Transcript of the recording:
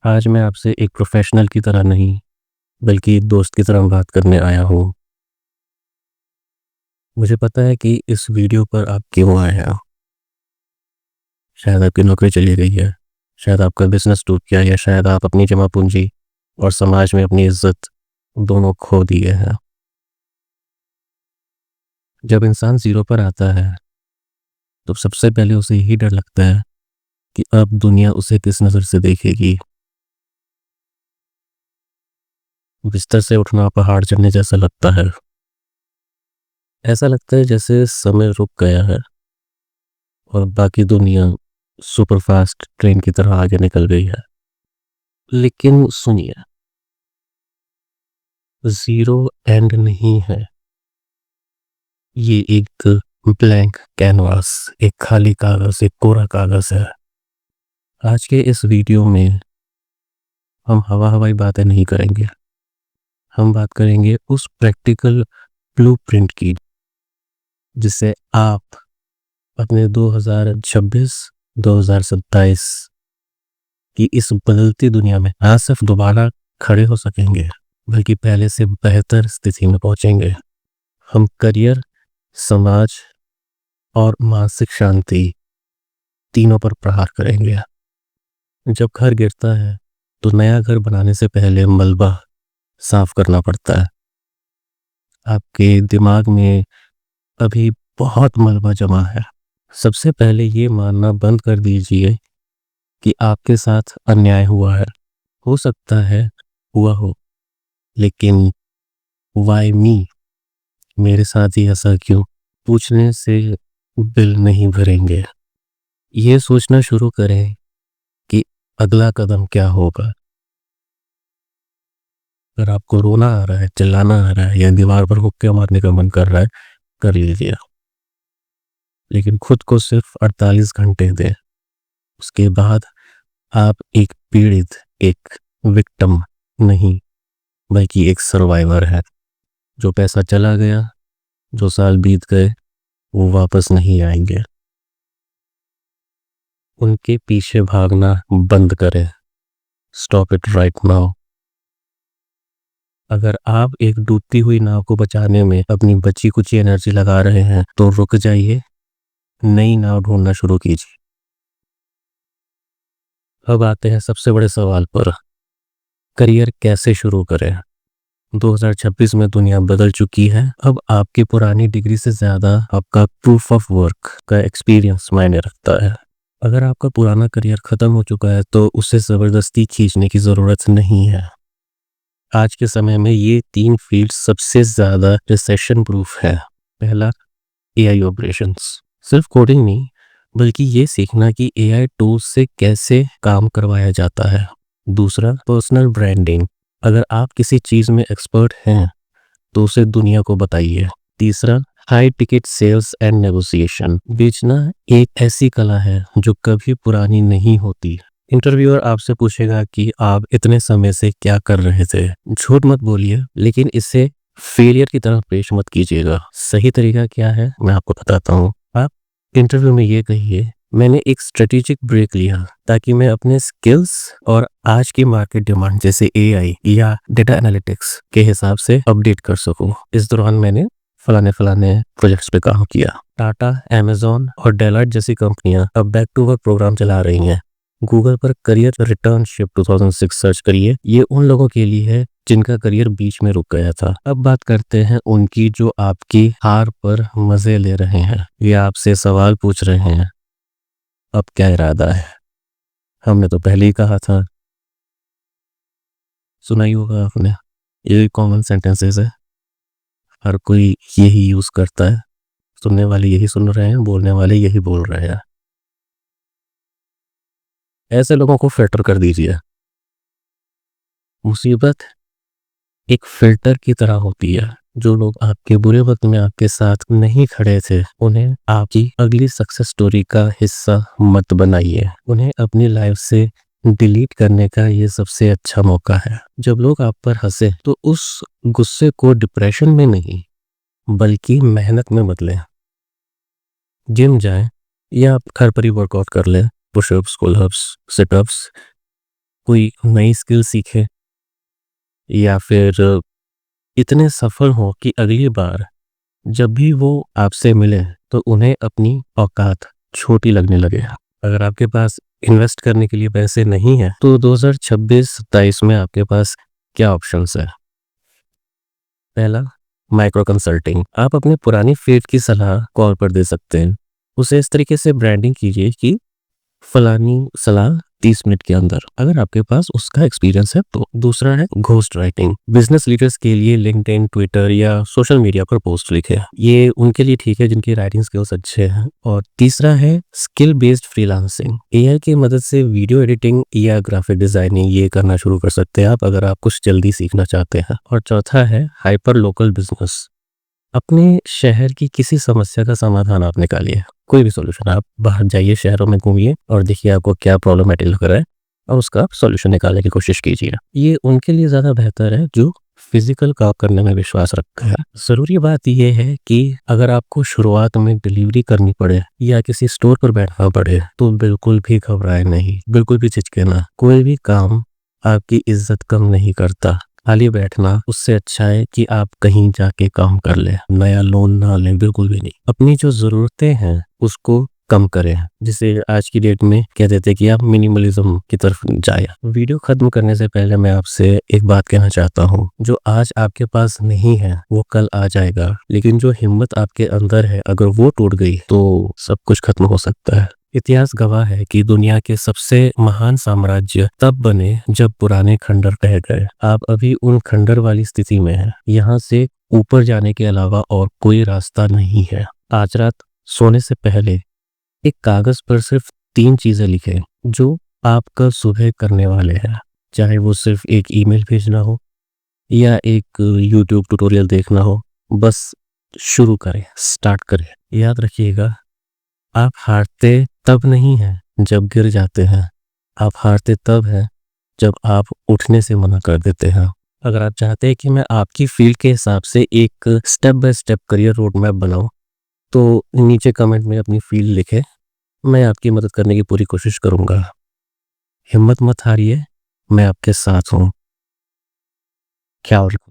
आज मैं आपसे एक प्रोफेशनल की तरह नहीं, बल्कि एक दोस्त की तरह बात करने आया हूँ। मुझे पता है कि इस वीडियो पर आप क्यों आए हैं। शायद आपकी नौकरी चली गई है, शायद आपका बिज़नेस टूट गया या शायद आप अपनी जमा पूँजी और समाज में अपनी इज़्ज़त दोनों खो दिए हैं। जब इंसान ज़ीरो पर आता है, तो सबसे पहले उसे यही डर लगता है कि अब दुनिया उसे किस नज़र से देखेगी। बिस्तर से उठना पहाड़ चढ़ने जैसा लगता है। ऐसा लगता है जैसे समय रुक गया है और बाकी दुनिया सुपरफास्ट ट्रेन की तरह आगे निकल गई है। लेकिन सुनिए, ज़ीरो एंड नहीं है। ये एक ब्लैंक कैनवास, एक खाली कागज़, एक कोरा कागज़ है। आज के इस वीडियो में हम हवा-हवाई बातें नहीं करेंगे। हम बात करेंगे उस प्रैक्टिकल ब्लूप्रिंट की, जिससे आप अपने 2026-2027 की इस बदलती दुनिया में ना सिर्फ दोबारा खड़े हो सकेंगे, बल्कि पहले से बेहतर स्थिति में पहुंचेंगे। हम करियर, समाज और मानसिक शांति तीनों पर प्रहार करेंगे। जब घर गिरता है, तो नया घर बनाने से पहले मलबा साफ करना पड़ता है। आपके दिमाग में अभी बहुत मलबा जमा है। सबसे पहले ये मानना बंद कर दीजिए कि आपके साथ अन्याय हुआ है। हो सकता है हुआ हो, लेकिन वाई मी, मेरे साथ ही ऐसा क्यों, पूछने से बिल नहीं भरेंगे। ये सोचना शुरू करें कि अगला कदम क्या होगा। अगर आपको रोना आ रहा है, चिल्लाना आ रहा है या दीवार पर हुक्के मारने का मन कर रहा है, कर लीजिए, लेकिन खुद को सिर्फ 48 घंटे दें। उसके बाद आप एक पीड़ित, एक विक्टिम नहीं, बल्कि एक सर्वाइवर है। जो पैसा चला गया, जो साल बीत गए, वो वापस नहीं आएंगे। उनके पीछे भागना बंद करें। Stop it right now. अगर आप एक डूबती हुई नाव को बचाने में अपनी बची कुची एनर्जी लगा रहे हैं, तो रुक जाइए, नई नाव ढूंढना शुरू कीजिए। अब आते हैं सबसे बड़े सवाल पर, करियर कैसे शुरू करें। 2026 में दुनिया बदल चुकी है। अब आपकी पुरानी डिग्री से ज़्यादा आपका प्रूफ ऑफ वर्क का एक्सपीरियंस मायने रखता है। अगर आपका पुराना करियर ख़त्म हो चुका है, तो उसे ज़बरदस्ती खींचने की ज़रूरत नहीं है। आज के समय में ये 3 फील्ड सबसे ज़्यादा रिसेशन प्रूफ है। पहला, एआई ऑपरेशंस। सिर्फ कोडिंग नहीं, बल्कि ये सीखना कि एआई टूल्स से कैसे काम करवाया जाता है। दूसरा, पर्सनल ब्रांडिंग। अगर आप किसी चीज़ में एक्सपर्ट हैं, तो उसे दुनिया को बताइए। तीसरा, high ticket sales and negotiation. बेचना एक ऐसी कला है जो कभी पुरानी नहीं होती। इंटरव्यूअर आपसे पूछेगा कि आप इतने समय से क्या कर रहे थे। झूठ मत बोलिए, लेकिन इसे फेलियर की तरह पेश मत कीजिएगा। सही तरीका क्या है, मैं आपको बताता हूँ। आप इंटरव्यू में ये कहिए, मैंने एक स्ट्रेटेजिक ब्रेक लिया ताकि मैं अपने स्किल्स और आज की मार्केट डिमांड जैसे एआई या डेटा एनालिटिक्स के हिसाब से अपडेट कर सकूं। इस दौरान मैंने फलाने फलाने प्रोजेक्ट्स पे काम किया। टाटा, अमेजॉन और डेलॉयट जैसी कंपनियां अब बैक टू वर्क प्रोग्राम चला रही हैं। गूगल पर करियर रिटर्नशिप 2006 सर्च करिए। ये उन लोगों के लिए है जिनका करियर बीच में रुक गया था। अब बात करते हैं उनकी जो आपकी हार पर मजे ले रहे हैं या आपसे सवाल पूछ रहे हैं, अब क्या इरादा है। हमने तो पहले ही कहा था। सुना ही होगा आपने, ये कॉमन सेंटेंसेस है, हर कोई यही यूज करता है। सुनने वाले यही सुन रहे हैं, बोलने वाले यही बोल रहे हैं। ऐसे लोगों को फिल्टर कर दीजिए। मुसीबत एक फिल्टर की तरह होती है। जो लोग आपके बुरे वक्त में आपके साथ नहीं खड़े थे, उन्हें आपकी अगली सक्सेस स्टोरी का हिस्सा मत बनाइए। उन्हें अपनी लाइफ से डिलीट करने का ये सबसे अच्छा मौका है। जब लोग आप पर हंसे, तो उस गुस्से को डिप्रेशन में नहीं, बल्कि मेहनत में बदलें। जिम जाएं या आप घर पर ही वर्कआउट कर लें। पुशअप्स, पुलअप्स, सिटअप्स, कोई नई स्किल सीखें या फिर इतने सफल हों कि अगली बार जब भी वो आपसे मिले तो उन्हें अपनी औकात छोटी लगने लगे। अगर आपके पास इन्वेस्ट करने के लिए पैसे नहीं हैं तो 2026-27 में आपके पास क्या ऑप्शंस है? पहला, माइक्रो कंसल्टिंग। आप अपने पुरानी फील्ड की सलाह कॉल पर दे सकते हैं। उसे इस तरीके से ब्रांडिंग कीजिए कि फलानी सलाह 30 मिनट के अंदर, अगर आपके पास उसका एक्सपीरियंस है तो। दूसरा है घोस्ट राइटिंग। बिजनेस लीडर्स के लिए लिंक्डइन, ट्विटर या सोशल मीडिया पर पोस्ट लिखे, ये उनके लिए ठीक है जिनकी राइटिंग स्किल्स अच्छे हैं। और तीसरा है स्किल बेस्ड फ्रीलांसिंग। एआई की मदद से वीडियो एडिटिंग या ग्राफिक डिजाइनिंग ये करना शुरू कर सकते हैं आप, अगर आप कुछ जल्दी सीखना चाहते हैं। और चौथा है हाइपर लोकल बिजनेस। अपने शहर की किसी समस्या का समाधान आप निकालिए, कोई भी सॉल्यूशन। आप बाहर जाइए, शहरों में घूमिए और देखिए आपको क्या प्रॉब्लमेटिक लग रहा है और उसका सॉल्यूशन निकालने की कोशिश कीजिए। ये उनके लिए ज़्यादा बेहतर है जो फिजिकल काम करने में विश्वास रखते हैं। ज़रूरी बात यह है कि अगर आपको शुरुआत में डिलीवरी करनी पड़े या किसी स्टोर पर बैठना पड़े तो बिल्कुल भी घबराए नहीं, बिल्कुल भी झिझके ना। कोई भी काम आपकी इज्जत कम नहीं करता। खाली बैठना उससे अच्छा है कि आप कहीं जाके काम कर लें, नया लोन ना लें, बिल्कुल भी नहीं। अपनी जो ज़रूरतें हैं उसको कम करें, जिसे आज की डेट में कह देते हैं कि आप मिनिमलिज्म की तरफ जाए। वीडियो खत्म करने से पहले मैं आपसे एक बात कहना चाहता हूँ, जो आज आपके पास नहीं है वो कल आ जाएगा, लेकिन जो हिम्मत आपके अंदर है अगर वो टूट गई तो सब कुछ खत्म हो सकता है। इतिहास गवाह है कि दुनिया के सबसे महान साम्राज्य तब बने जब पुराने खंडर ढह गए। आप अभी उन खंडर वाली स्थिति में हैं। यहाँ से ऊपर जाने के अलावा और कोई रास्ता नहीं है। आज रात सोने से पहले एक कागज पर सिर्फ 3 चीजें लिखें जो आप कल सुबह करने वाले हैं। चाहे वो सिर्फ एक ईमेल भेजना हो या एक यूट्यूब ट्यूटोरियल देखना हो, बस शुरू करें, स्टार्ट करें। याद रखिएगा, आप हारते तब नहीं हैं जब गिर जाते हैं, आप हारते तब हैं जब आप उठने से मना कर देते हैं। अगर आप चाहते हैं कि मैं आपकी फील्ड के हिसाब से एक step by step career road map बनाऊं तो नीचे कमेंट में अपनी फील्ड लिखें, मैं आपकी मदद करने की पूरी कोशिश करूंगा। हिम्मत मत हारिए, मैं आपके साथ हूँ। ख्याल रखिए।